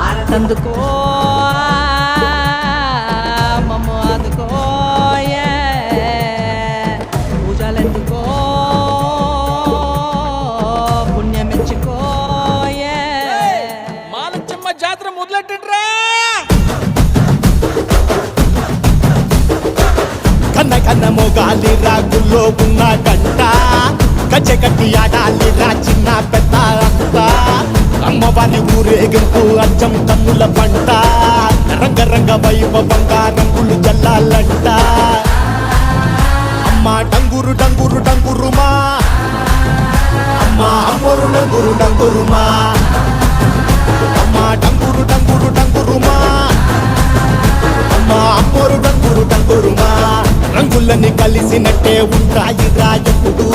ఆరతందుకో మమ్మ అందుకో పూజలెందుకో పుణ్యమెచ్చుకో మాలచ్చమ్మ జాతర మొదలెట్టండ్రా. కన్న కన్న మొగాలి రాగుల్లో ఉన్న గంట గజ్జెగట్టి ఆడాలి రా చిన్న పెద్ద అంత అమ్మవారి ఊరేగింపు అచ్చం కన్నుల పంట రంగరంగ వైభవంగా రంగులు జల్లాలంట అమ్మ డంగురు డంగురు డంగురుమా అమ్మ అమ్మోరు డంగురు డంగురుమా అమ్మ డంగురు డంగురు డంగురుమా అమ్మ అమ్మోరు డంగురు డంగురుమా రంగులని కలిసినట్టే ఉంటాయి రా ఎప్పుడు